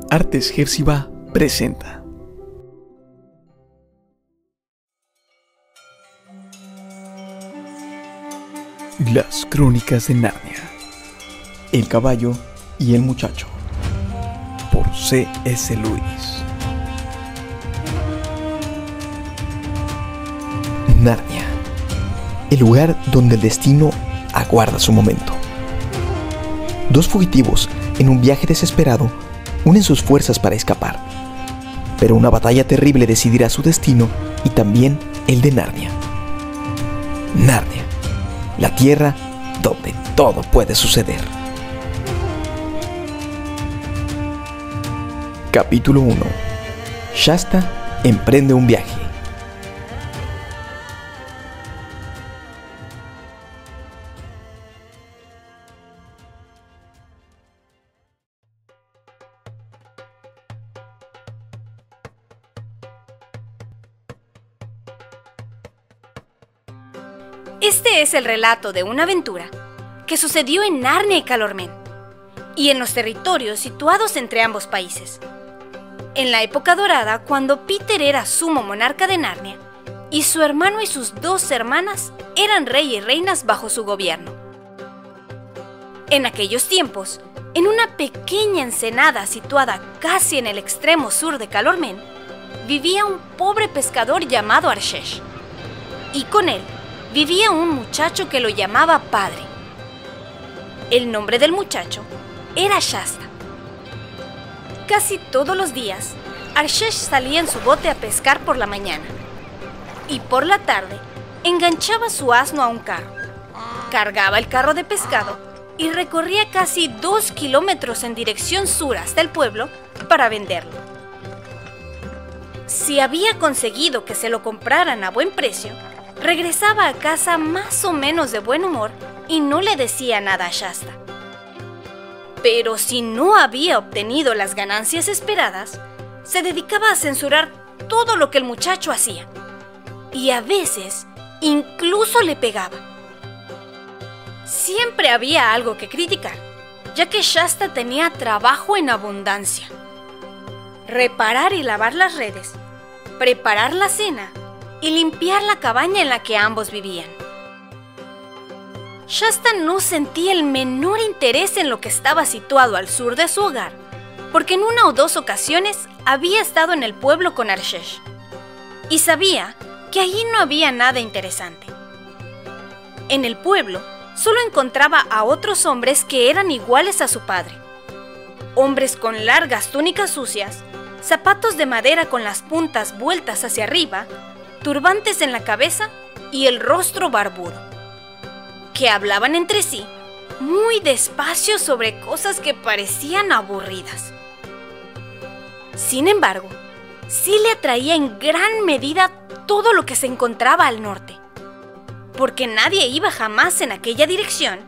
Artes Gersiva presenta Las Crónicas de Narnia, El caballo y el muchacho, por C.S. Lewis. Narnia, el lugar donde el destino aguarda su momento. Dos fugitivos, en un viaje desesperado, unen sus fuerzas para escapar. Pero una batalla terrible decidirá su destino y también el de Narnia. Narnia, la tierra donde todo puede suceder. Capítulo 1. Shasta emprende un viaje. Este es el relato de una aventura que sucedió en Narnia y Calormen, y en los territorios situados entre ambos países. En la época dorada, cuando Peter era sumo monarca de Narnia, y su hermano y sus dos hermanas eran rey y reinas bajo su gobierno. En aquellos tiempos, en una pequeña ensenada situada casi en el extremo sur de Calormen, vivía un pobre pescador llamado Arshesh, y con él vivía un muchacho que lo llamaba padre. El nombre del muchacho era Shasta. Casi todos los días, Arshesh salía en su bote a pescar por la mañana, y por la tarde enganchaba su asno a un carro, cargaba el carro de pescado y recorría casi 2 kilómetros en dirección sur hasta el pueblo para venderlo. Si había conseguido que se lo compraran a buen precio, regresaba a casa más o menos de buen humor y no le decía nada a Shasta. Pero si no había obtenido las ganancias esperadas, se dedicaba a censurar todo lo que el muchacho hacía, y a veces incluso le pegaba. Siempre había algo que criticar, ya que Shasta tenía trabajo en abundancia: reparar y lavar las redes, preparar la cena y limpiar la cabaña en la que ambos vivían. Shasta no sentía el menor interés en lo que estaba situado al sur de su hogar, porque en una o dos ocasiones había estado en el pueblo con Arshesh, y sabía que allí no había nada interesante. En el pueblo solo encontraba a otros hombres que eran iguales a su padre, hombres con largas túnicas sucias, zapatos de madera con las puntas vueltas hacia arriba, turbantes en la cabeza y el rostro barbudo, que hablaban entre sí muy despacio sobre cosas que parecían aburridas. Sin embargo, sí le atraía en gran medida todo lo que se encontraba al norte, porque nadie iba jamás en aquella dirección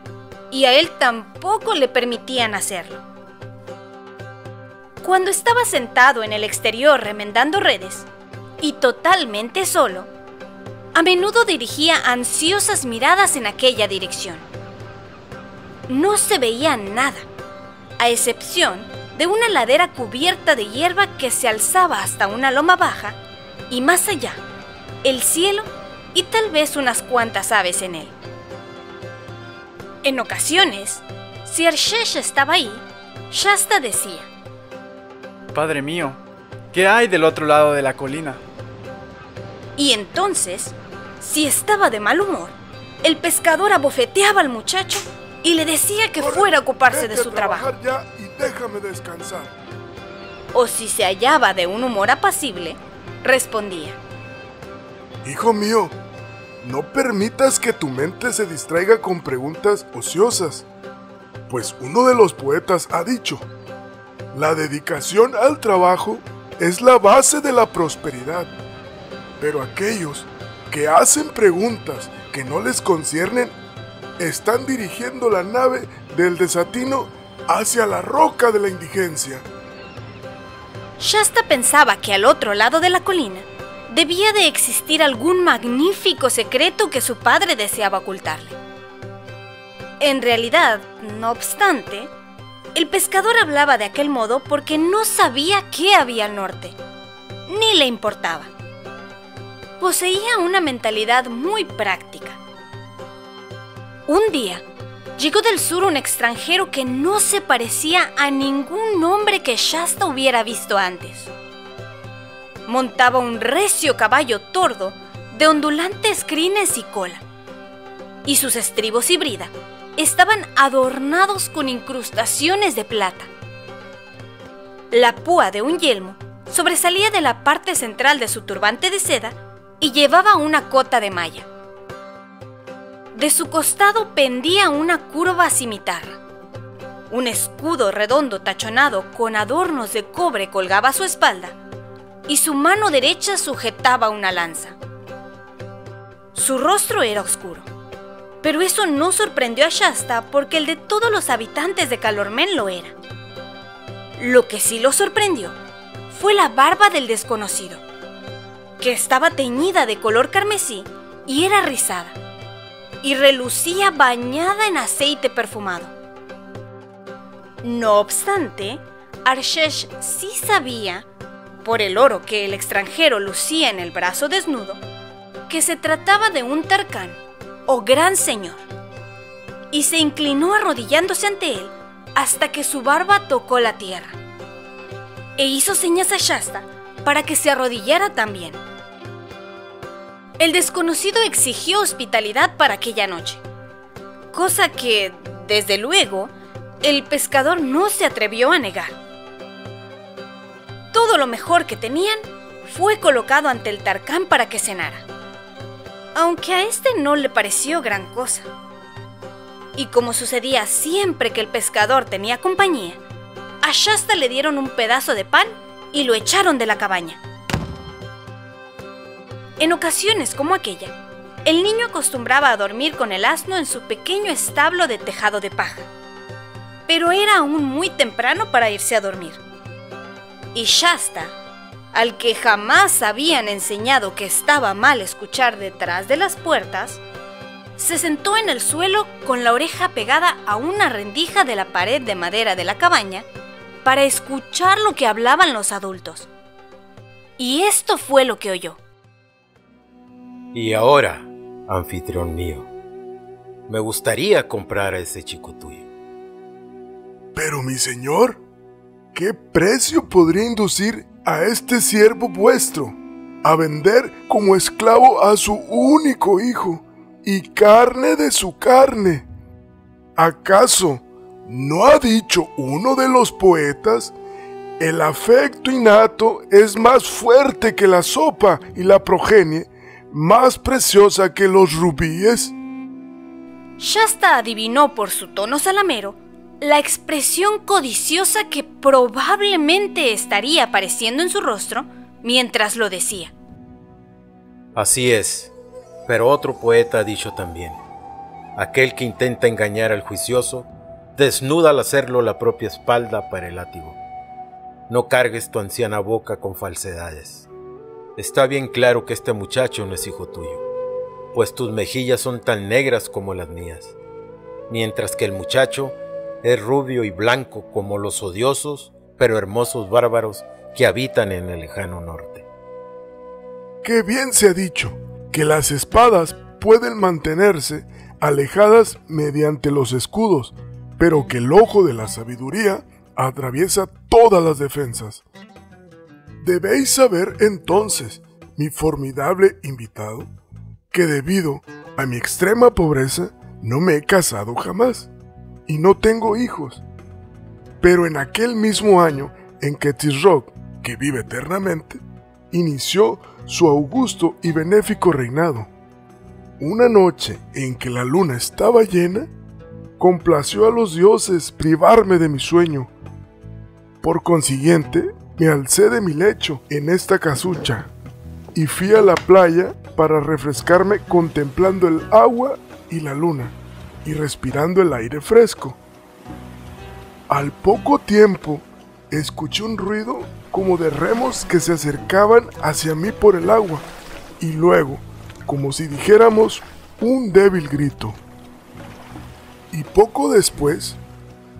y a él tampoco le permitían hacerlo. Cuando estaba sentado en el exterior remendando redes, y totalmente solo, a menudo dirigía ansiosas miradas en aquella dirección. No se veía nada, a excepción de una ladera cubierta de hierba que se alzaba hasta una loma baja, y más allá, el cielo y tal vez unas cuantas aves en él. En ocasiones, si Arshesh estaba ahí, Shasta decía: «Padre mío, ¿qué hay del otro lado de la colina?». Y entonces, si estaba de mal humor, el pescador abofeteaba al muchacho y le decía que fuera a ocuparse de su trabajo. Ya y déjame descansar. O si se hallaba de un humor apacible, respondía: Hijo mío, no permitas que tu mente se distraiga con preguntas ociosas, pues uno de los poetas ha dicho: la dedicación al trabajo es la base de la prosperidad. Pero aquellos que hacen preguntas que no les conciernen están dirigiendo la nave del desatino hacia la roca de la indigencia. Shasta pensaba que al otro lado de la colina debía de existir algún magnífico secreto que su padre deseaba ocultarle. En realidad, no obstante, El pescador hablaba de aquel modo porque no sabía qué había al norte, ni le importaba. Poseía una mentalidad muy práctica. Un día, llegó del sur un extranjero que no se parecía a ningún hombre que Shasta hubiera visto antes. Montaba un recio caballo tordo de ondulantes crines y cola, y sus estribos y brida estaban adornados con incrustaciones de plata. La púa de un yelmo sobresalía de la parte central de su turbante de seda y llevaba una cota de malla. De su costado pendía una curva cimitarra. Un escudo redondo tachonado con adornos de cobre colgaba a su espalda y su mano derecha sujetaba una lanza. Su rostro era oscuro, pero eso no sorprendió a Shasta porque el de todos los habitantes de Calormen lo era. Lo que sí lo sorprendió fue la barba del desconocido, que estaba teñida de color carmesí y era rizada, y relucía bañada en aceite perfumado. No obstante, Arshesh sí sabía, por el oro que el extranjero lucía en el brazo desnudo, que se trataba de un Tarkán o gran señor, y se inclinó arrodillándose ante él hasta que su barba tocó la tierra, e hizo señas a Shasta para que se arrodillara también. El desconocido exigió hospitalidad para aquella noche, cosa que, desde luego, el pescador no se atrevió a negar. Todo lo mejor que tenían fue colocado ante el Tarkán para que cenara, aunque a este no le pareció gran cosa. Y como sucedía siempre que el pescador tenía compañía, a Shasta le dieron un pedazo de pan y lo echaron de la cabaña. En ocasiones como aquella, el niño acostumbraba a dormir con el asno en su pequeño establo de tejado de paja, pero era aún muy temprano para irse a dormir. Y Shasta, al que jamás habían enseñado que estaba mal escuchar detrás de las puertas, se sentó en el suelo con la oreja pegada a una rendija de la pared de madera de la cabaña para escuchar lo que hablaban los adultos. Y esto fue lo que oyó. Y ahora, anfitrión mío, me gustaría comprar a ese chico tuyo. Pero mi señor, ¿qué precio podría inducir a este siervo vuestro a vender como esclavo a su único hijo y carne de su carne? ¿Acaso no ha dicho uno de los poetas: el afecto innato es más fuerte que la sopa y la progenie más preciosa que los rubíes? Shasta adivinó por su tono salamero la expresión codiciosa que probablemente estaría apareciendo en su rostro mientras lo decía. Así es, pero otro poeta ha dicho también: aquel que intenta engañar al juicioso, desnuda al hacerlo la propia espalda para el látigo. No cargues tu anciana boca con falsedades. Está bien claro que este muchacho no es hijo tuyo, pues tus mejillas son tan negras como las mías, mientras que el muchacho es rubio y blanco como los odiosos pero hermosos bárbaros que habitan en el lejano norte. Qué bien se ha dicho que las espadas pueden mantenerse alejadas mediante los escudos, pero que el ojo de la sabiduría atraviesa todas las defensas. Debéis saber entonces, mi formidable invitado, que debido a mi extrema pobreza no me he casado jamás y no tengo hijos. Pero en aquel mismo año en que Tisroc, que vive eternamente, inició su augusto y benéfico reinado, una noche en que la luna estaba llena, complació a los dioses privarme de mi sueño. Por consiguiente, me alcé de mi lecho en esta casucha y fui a la playa para refrescarme contemplando el agua y la luna y respirando el aire fresco. Al poco tiempo, escuché un ruido como de remos que se acercaban hacia mí por el agua y luego, como si dijéramos, un débil grito. Y poco después,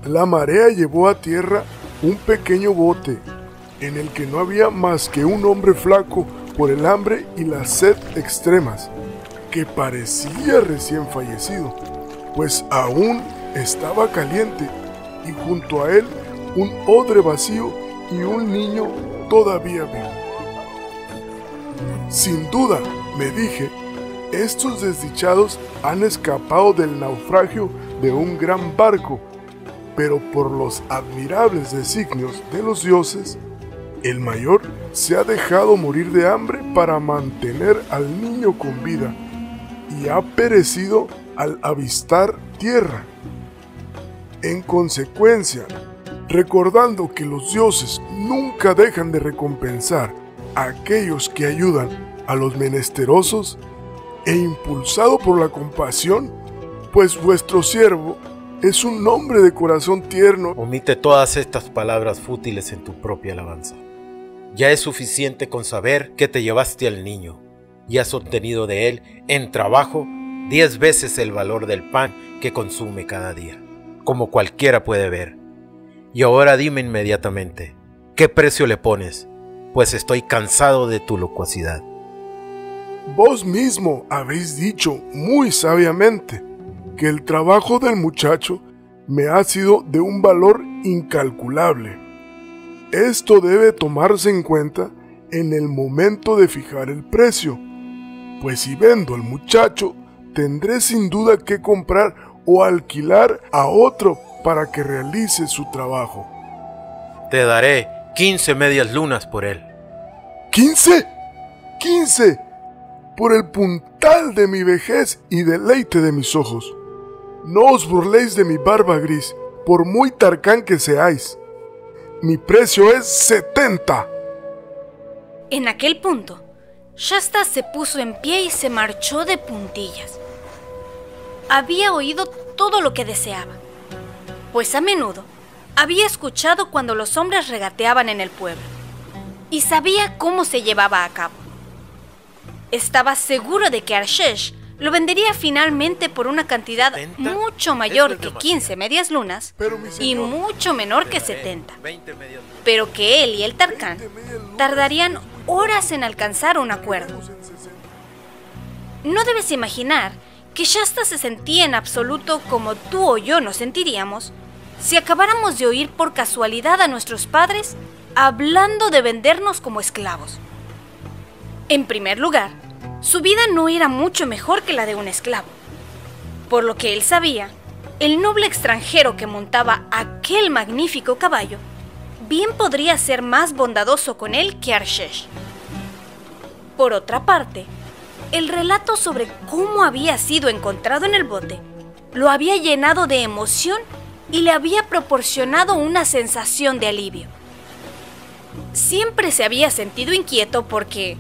la marea llevó a tierra un pequeño bote en el que no había más que un hombre flaco por el hambre y la sed extremas, que parecía recién fallecido, pues aún estaba caliente, y junto a él un odre vacío y un niño todavía vivo. Sin duda, me dije, estos desdichados han escapado del naufragio de un gran barco, pero por los admirables designios de los dioses, el mayor se ha dejado morir de hambre para mantener al niño con vida y ha perecido al avistar tierra. En consecuencia, recordando que los dioses nunca dejan de recompensar a aquellos que ayudan a los menesterosos, e impulsado por la compasión, pues vuestro siervo es un hombre de corazón tierno. Omite todas estas palabras fútiles en tu propia alabanza. Ya es suficiente con saber que te llevaste al niño y has obtenido de él en trabajo 10 veces el valor del pan que consume cada día, como cualquiera puede ver. Y ahora dime inmediatamente, ¿qué precio le pones? Pues estoy cansado de tu locuacidad. Vos mismo habéis dicho muy sabiamente que el trabajo del muchacho me ha sido de un valor incalculable. Esto debe tomarse en cuenta en el momento de fijar el precio, pues si vendo al muchacho, tendré sin duda que comprar o alquilar a otro para que realice su trabajo. Te daré 15 medias lunas por él. ¿15? ¡15! Por el puntal de mi vejez y deleite de mis ojos. No os burléis de mi barba gris, por muy tarcán que seáis. Mi precio es 70. En aquel punto, Shasta se puso en pie y se marchó de puntillas. Había oído todo lo que deseaba, pues a menudo había escuchado cuando los hombres regateaban en el pueblo, y sabía cómo se llevaba a cabo. Estaba seguro de que Arshesh lo vendería finalmente por una cantidad mucho mayor que 15 medias lunas y mucho menor que 70, pero que él y el Tarkán tardarían horas en alcanzar un acuerdo. No debes imaginar que Shasta se sentía en absoluto como tú o yo nos sentiríamos si acabáramos de oír por casualidad a nuestros padres hablando de vendernos como esclavos. En primer lugar, su vida no era mucho mejor que la de un esclavo. Por lo que él sabía, el noble extranjero que montaba aquel magnífico caballo bien podría ser más bondadoso con él que Arshesh. Por otra parte, el relato sobre cómo había sido encontrado en el bote lo había llenado de emoción y le había proporcionado una sensación de alivio. Siempre se había sentido inquieto porque,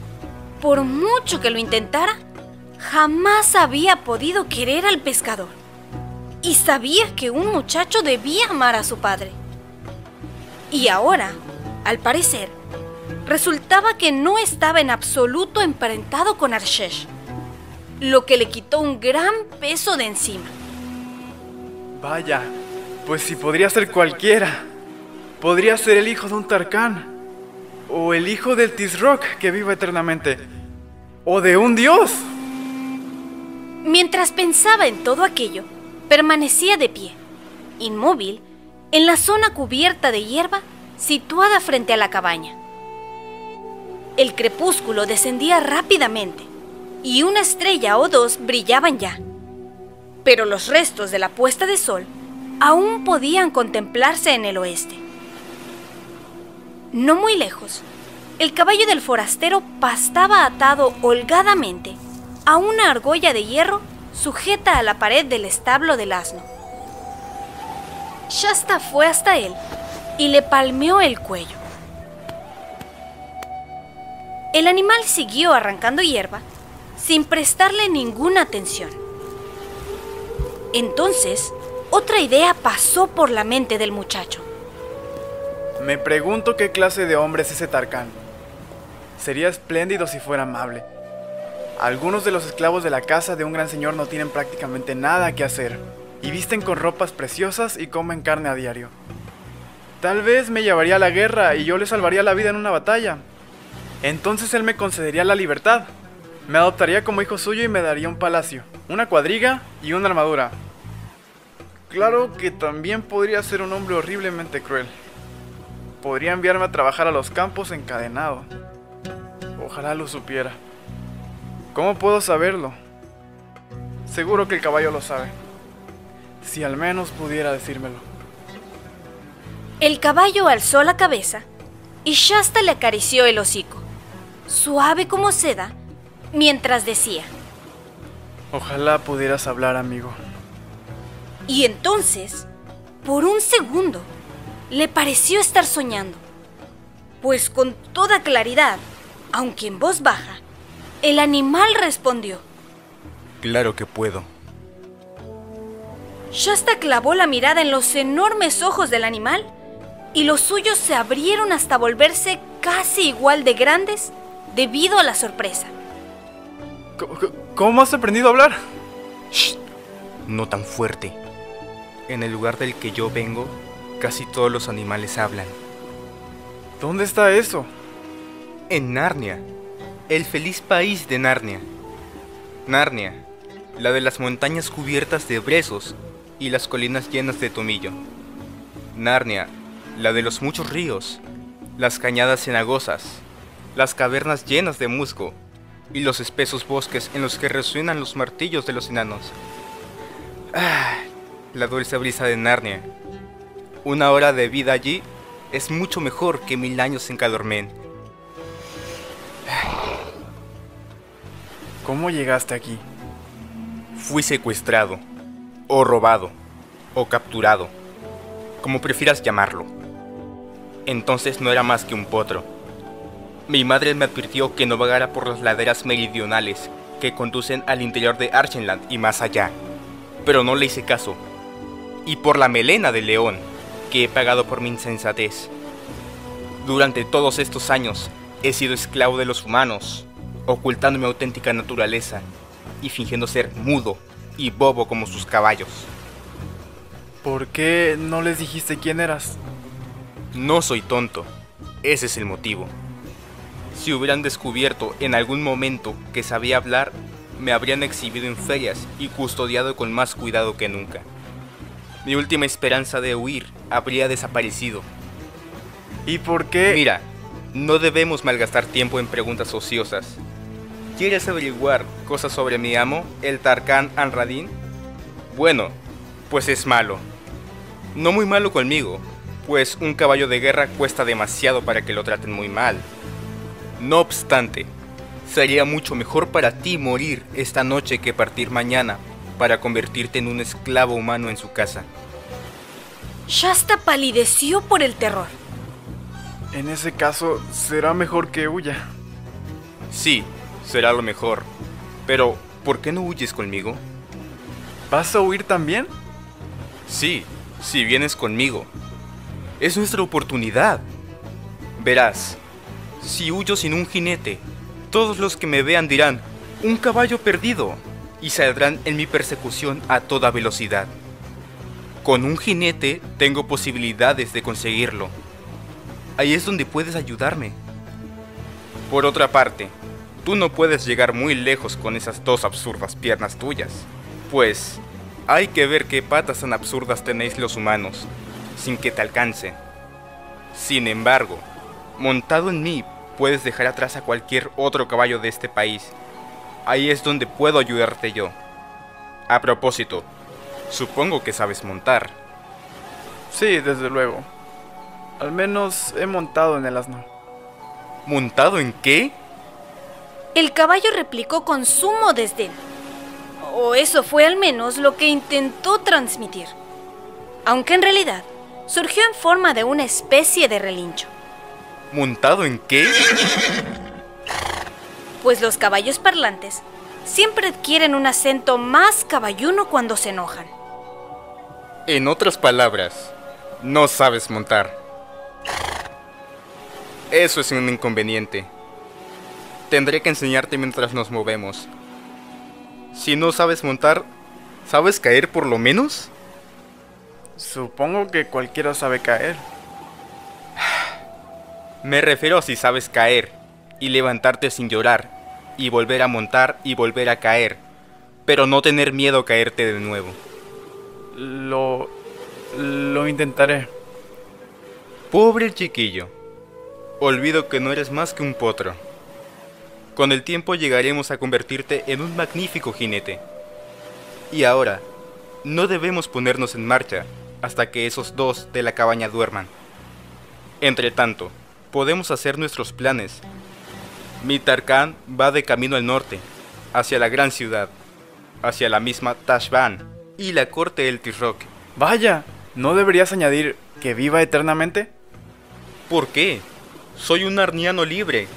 por mucho que lo intentara, jamás había podido querer al pescador. Y sabía que un muchacho debía amar a su padre. Y ahora, al parecer, resultaba que no estaba en absoluto emparentado con Arshesh, lo que le quitó un gran peso de encima. Vaya, pues si podría ser cualquiera. Podría ser el hijo de un Tarkán, o el hijo del Tisroc que viva eternamente, o de un dios. Mientras pensaba en todo aquello, permanecía de pie, inmóvil, en la zona cubierta de hierba situada frente a la cabaña. El crepúsculo descendía rápidamente y una estrella o dos brillaban ya, pero los restos de la puesta de sol aún podían contemplarse en el oeste. No muy lejos, el caballo del forastero pastaba atado holgadamente a una argolla de hierro sujeta a la pared del establo del asno. Shasta fue hasta él y le palmeó el cuello. El animal siguió arrancando hierba sin prestarle ninguna atención. Entonces, otra idea pasó por la mente del muchacho. Me pregunto qué clase de hombre es ese Tarkán. Sería espléndido si fuera amable. Algunos de los esclavos de la casa de un gran señor no tienen prácticamente nada que hacer, y visten con ropas preciosas y comen carne a diario. Tal vez me llevaría a la guerra y yo le salvaría la vida en una batalla. Entonces él me concedería la libertad. Me adoptaría como hijo suyo y me daría un palacio, una cuadriga y una armadura. Claro que también podría ser un hombre horriblemente cruel. Podría enviarme a trabajar a los campos encadenado. Ojalá lo supiera. ¿Cómo puedo saberlo? Seguro que el caballo lo sabe. Si al menos pudiera decírmelo. El caballo alzó la cabeza y Shasta le acarició el hocico, suave como seda, mientras decía: Ojalá pudieras hablar, amigo. Y entonces, por un segundo, le pareció estar soñando, pues con toda claridad, aunque en voz baja, el animal respondió: Claro que puedo. Shasta clavó la mirada en los enormes ojos del animal y los suyos se abrieron hasta volverse casi igual de grandes debido a la sorpresa. ¿Cómo has aprendido a hablar? Shh, no tan fuerte. En el lugar del que yo vengo, casi todos los animales hablan. ¿Dónde está eso? En Narnia, el feliz país de Narnia. Narnia, la de las montañas cubiertas de brezos y las colinas llenas de tomillo. Narnia, la de los muchos ríos, las cañadas cenagosas, las cavernas llenas de musgo y los espesos bosques en los que resuenan los martillos de los enanos. La dulce brisa de Narnia. Una hora de vida allí es mucho mejor que 1000 años en Calormen. ¿Cómo llegaste aquí? Fui secuestrado, o robado, o capturado, como prefieras llamarlo. Entonces no era más que un potro. Mi madre me advirtió que no vagara por las laderas meridionales que conducen al interior de Archenland y más allá, pero no le hice caso. Y por la melena del león, que he pagado por mi insensatez. Durante todos estos años he sido esclavo de los humanos, ocultando mi auténtica naturaleza y fingiendo ser mudo y bobo como sus caballos. ¿Por qué no les dijiste quién eras? No soy tonto, ese es el motivo. Si hubieran descubierto en algún momento que sabía hablar, me habrían exhibido en ferias y custodiado con más cuidado que nunca. Mi última esperanza de huir habría desaparecido. ¿Y por qué? Mira, no debemos malgastar tiempo en preguntas ociosas. ¿Quieres averiguar cosas sobre mi amo, el Tarkán Anradin? Bueno, pues es malo. No muy malo conmigo, pues un caballo de guerra cuesta demasiado para que lo traten muy mal. No obstante, sería mucho mejor para ti morir esta noche que partir mañana para convertirte en un esclavo humano en su casa. Shasta palideció por el terror. En ese caso, será mejor que huya. Sí, será lo mejor. Pero, ¿por qué no huyes conmigo? ¿Vas a huir también? Sí, si vienes conmigo. Es nuestra oportunidad. Verás, si huyo sin un jinete, todos los que me vean dirán, ¡un caballo perdido!, y saldrán en mi persecución a toda velocidad. Con un jinete tengo posibilidades de conseguirlo. Ahí es donde puedes ayudarme. Por otra parte, tú no puedes llegar muy lejos con esas 2 absurdas piernas tuyas, pues hay que ver qué patas tan absurdas tenéis los humanos, sin que te alcance. Sin embargo, montado en mí, puedes dejar atrás a cualquier otro caballo de este país. Ahí es donde puedo ayudarte yo. A propósito, supongo que sabes montar. Sí, desde luego. Al menos he montado en el asno. ¿Montado en qué? El caballo replicó con sumo desdén. O eso fue al menos lo que intentó transmitir. Aunque en realidad surgió en forma de una especie de relincho. ¿Montado en qué? Pues los caballos parlantes siempre adquieren un acento más caballuno cuando se enojan. En otras palabras, no sabes montar. Eso es un inconveniente. Tendré que enseñarte mientras nos movemos. Si no sabes montar, ¿Sabes caer por lo menos? Supongo que cualquiera sabe caer. Me refiero a si sabes caer y levantarte sin llorar, y volver a montar y volver a caer, pero no tener miedo a caerte de nuevo. Lo intentaré. Pobre chiquillo. Olvido que no eres más que un potro. Con el tiempo llegaremos a convertirte en un magnífico jinete. Y ahora, no debemos ponernos en marcha hasta que esos dos de la cabaña duerman. Entre tanto, podemos hacer nuestros planes. Mi Tarkán va de camino al norte, hacia la gran ciudad, hacia la misma Tashbaan y la corte del Tisroc. Vaya, ¿no deberías añadir que viva eternamente? ¿Por qué? Soy un narniano libre.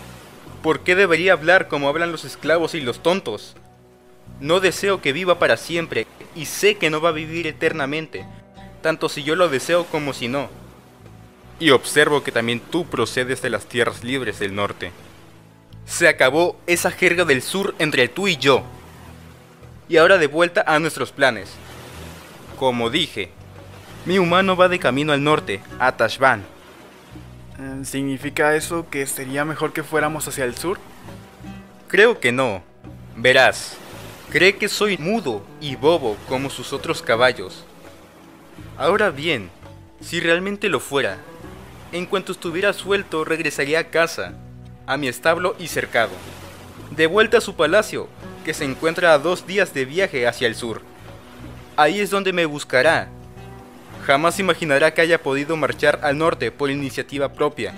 ¿Por qué debería hablar como hablan los esclavos y los tontos? No deseo que viva para siempre, y sé que no va a vivir eternamente, tanto si yo lo deseo como si no. Y observo que también tú procedes de las tierras libres del norte. Se acabó esa jerga del sur entre tú y yo. Y ahora de vuelta a nuestros planes. Como dije, mi humano va de camino al norte, a Tashbaan. ¿Significa eso que sería mejor que fuéramos hacia el sur? Creo que no. Verás, cree que soy mudo y bobo como sus otros caballos. Ahora bien, si realmente lo fuera, en cuanto estuviera suelto regresaría a casa, a mi establo y cercado, de vuelta a su palacio, que se encuentra a 2 días de viaje hacia el sur. Ahí es donde me buscará. Jamás imaginará que haya podido marchar al norte por iniciativa propia.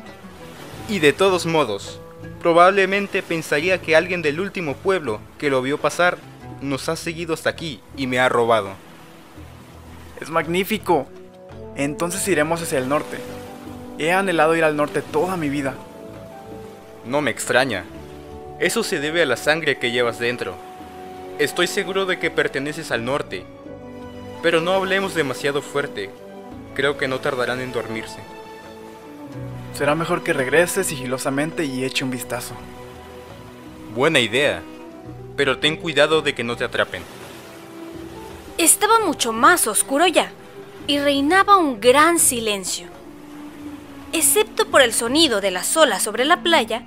Y de todos modos, probablemente pensaría que alguien del último pueblo que lo vio pasar nos ha seguido hasta aquí y me ha robado. Es magnífico. Entonces iremos hacia el norte. He anhelado ir al norte toda mi vida. No me extraña. Eso se debe a la sangre que llevas dentro. Estoy seguro de que perteneces al norte. Pero no hablemos demasiado fuerte. Creo que no tardarán en dormirse. Será mejor que regrese sigilosamente y eche un vistazo. Buena idea. Pero ten cuidado de que no te atrapen. Estaba mucho más oscuro ya, y reinaba un gran silencio, excepto por el sonido de las olas sobre la playa,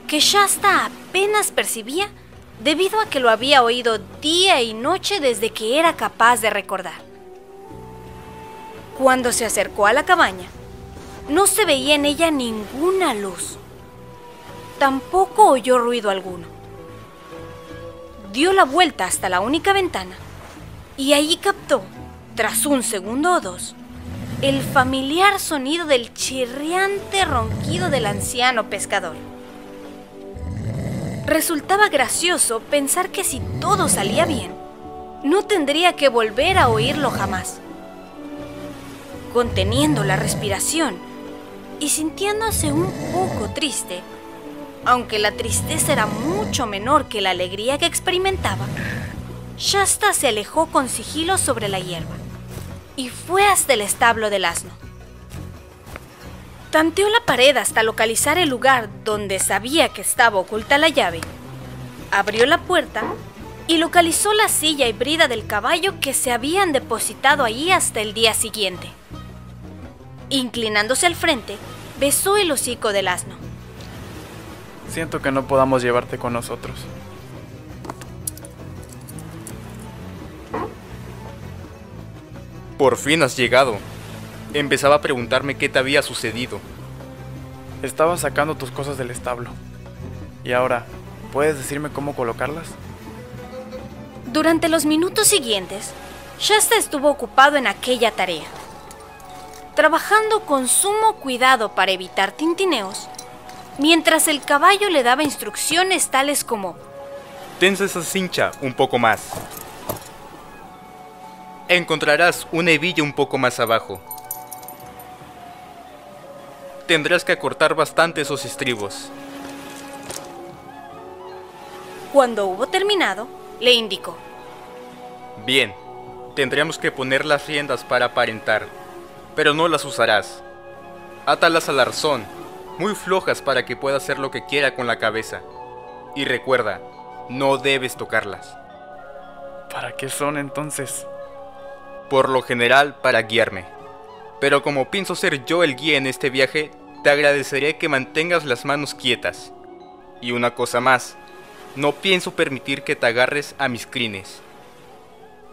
que Shasta apenas percibía debido a que lo había oído día y noche desde que era capaz de recordar. Cuando se acercó a la cabaña, no se veía en ella ninguna luz. Tampoco oyó ruido alguno. Dio la vuelta hasta la única ventana y allí captó, tras un segundo o dos, el familiar sonido del chirriante ronquido del anciano pescador. Resultaba gracioso pensar que si todo salía bien, no tendría que volver a oírlo jamás. Conteniendo la respiración y sintiéndose un poco triste, aunque la tristeza era mucho menor que la alegría que experimentaba, Shasta se alejó con sigilo sobre la hierba y fue hasta el establo del asno. Tanteó la pared hasta localizar el lugar donde sabía que estaba oculta la llave. Abrió la puerta y localizó la silla y brida del caballo que se habían depositado allí hasta el día siguiente. Inclinándose al frente, besó el hocico del asno. Siento que no podamos llevarte con nosotros. Por fin has llegado. Empezaba a preguntarme qué te había sucedido. Estaba sacando tus cosas del establo. Y ahora, ¿puedes decirme cómo colocarlas? Durante los minutos siguientes, Shasta estuvo ocupado en aquella tarea, trabajando con sumo cuidado para evitar tintineos, mientras el caballo le daba instrucciones tales como: tensa esa cincha un poco más. Encontrarás una hebilla un poco más abajo. Tendrás que acortar bastante esos estribos. Cuando hubo terminado, le indicó: bien, tendremos que poner las riendas para aparentar, pero no las usarás. Átalas al arzón, muy flojas para que pueda hacer lo que quiera con la cabeza. Y recuerda, no debes tocarlas. ¿Para qué son entonces? Por lo general, para guiarme. Pero como pienso ser yo el guía en este viaje, te agradeceré que mantengas las manos quietas. Y una cosa más, no pienso permitir que te agarres a mis crines.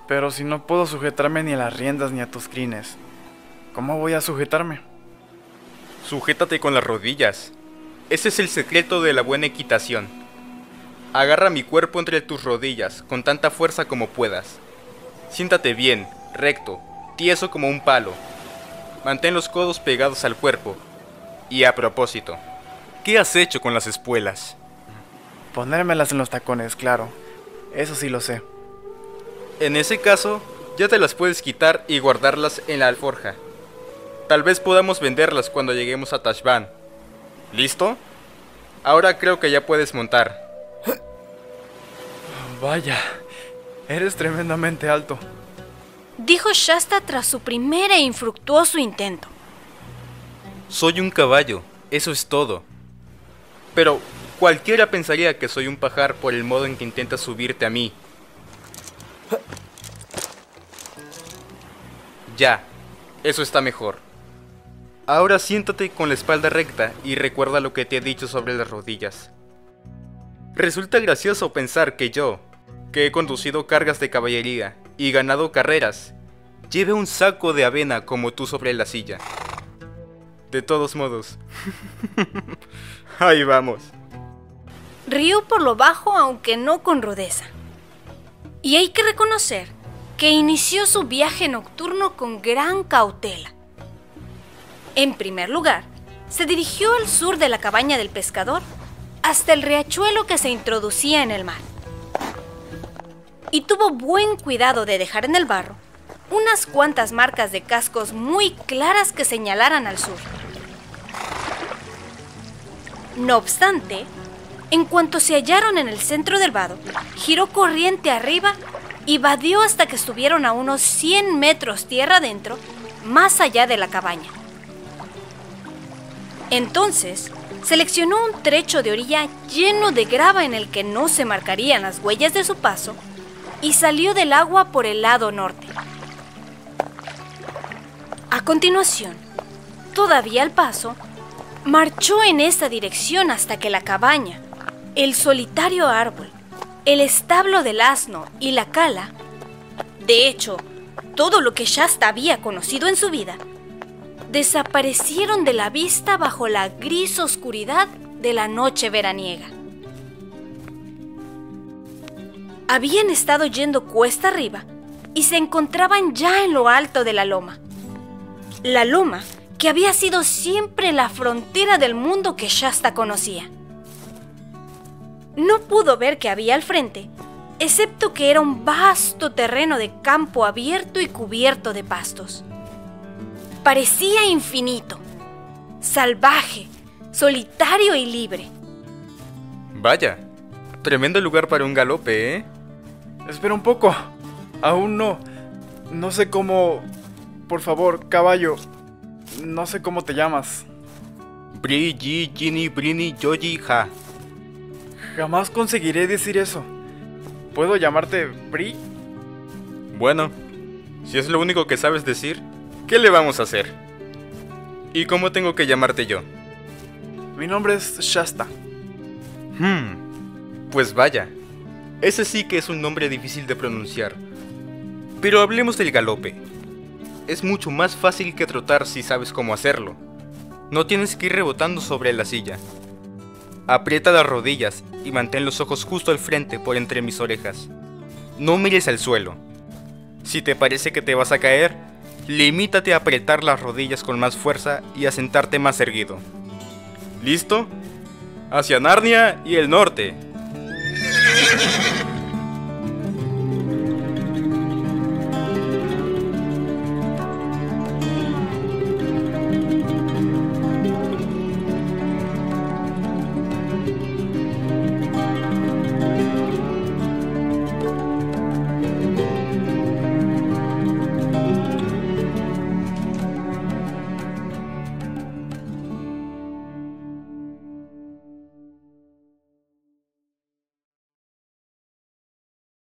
Pero si no puedo sujetarme ni a las riendas ni a tus crines, ¿cómo voy a sujetarme? Sujétate con las rodillas. Ese es el secreto de la buena equitación. Agarra mi cuerpo entre tus rodillas con tanta fuerza como puedas. Siéntate bien, recto, tieso como un palo. Mantén los codos pegados al cuerpo. Y a propósito, ¿qué has hecho con las espuelas? Ponérmelas en los tacones, claro. Eso sí lo sé. En ese caso, ya te las puedes quitar y guardarlas en la alforja. Tal vez podamos venderlas cuando lleguemos a Tashbaan. ¿Listo? Ahora creo que ya puedes montar. Vaya, eres tremendamente alto. Dijo Shasta tras su primer e infructuoso intento. Soy un caballo, eso es todo. Pero cualquiera pensaría que soy un pajar por el modo en que intentas subirte a mí. Ya, eso está mejor. Ahora siéntate con la espalda recta y recuerda lo que te he dicho sobre las rodillas. Resulta gracioso pensar que yo, que he conducido cargas de caballería y ganado carreras, lleve un saco de avena como tú sobre la silla. De todos modos, ahí vamos. Rió por lo bajo, aunque no con rudeza. Y hay que reconocer que inició su viaje nocturno con gran cautela. En primer lugar, se dirigió al sur de la cabaña del pescador, hasta el riachuelo que se introducía en el mar. Y tuvo buen cuidado de dejar en el barro unas cuantas marcas de cascos muy claras que señalaran al sur. No obstante, en cuanto se hallaron en el centro del vado, giró corriente arriba y vadeó hasta que estuvieron a unos 100 metros tierra adentro, más allá de la cabaña. Entonces, seleccionó un trecho de orilla lleno de grava en el que no se marcarían las huellas de su paso y salió del agua por el lado norte. A continuación, todavía al paso, marchó en esa dirección hasta que la cabaña, el solitario árbol, el establo del asno y la cala, de hecho, todo lo que Shasta había conocido en su vida, desaparecieron de la vista bajo la gris oscuridad de la noche veraniega. Habían estado yendo cuesta arriba y se encontraban ya en lo alto de la loma. La loma que había sido siempre la frontera del mundo que Shasta conocía. No pudo ver qué había al frente, excepto que era un vasto terreno de campo abierto y cubierto de pastos. Parecía infinito, salvaje, solitario y libre. Vaya, tremendo lugar para un galope, ¿eh? Espera un poco. Aún no. No sé cómo... Por favor, caballo. No sé cómo te llamas. Bri, Yi, Jini, Brini, Yoji, Ha. Jamás conseguiré decir eso. ¿Puedo llamarte Bri? Bueno, si es lo único que sabes decir, ¿qué le vamos a hacer? ¿Y cómo tengo que llamarte yo? Mi nombre es Shasta. Pues vaya, ese sí que es un nombre difícil de pronunciar. Pero hablemos del galope. Es mucho más fácil que trotar si sabes cómo hacerlo. No tienes que ir rebotando sobre la silla. Aprieta las rodillas y mantén los ojos justo al frente por entre mis orejas. No mires al suelo. Si te parece que te vas a caer, limítate a apretar las rodillas con más fuerza y a sentarte más erguido. ¿Listo? Hacia Narnia y el norte.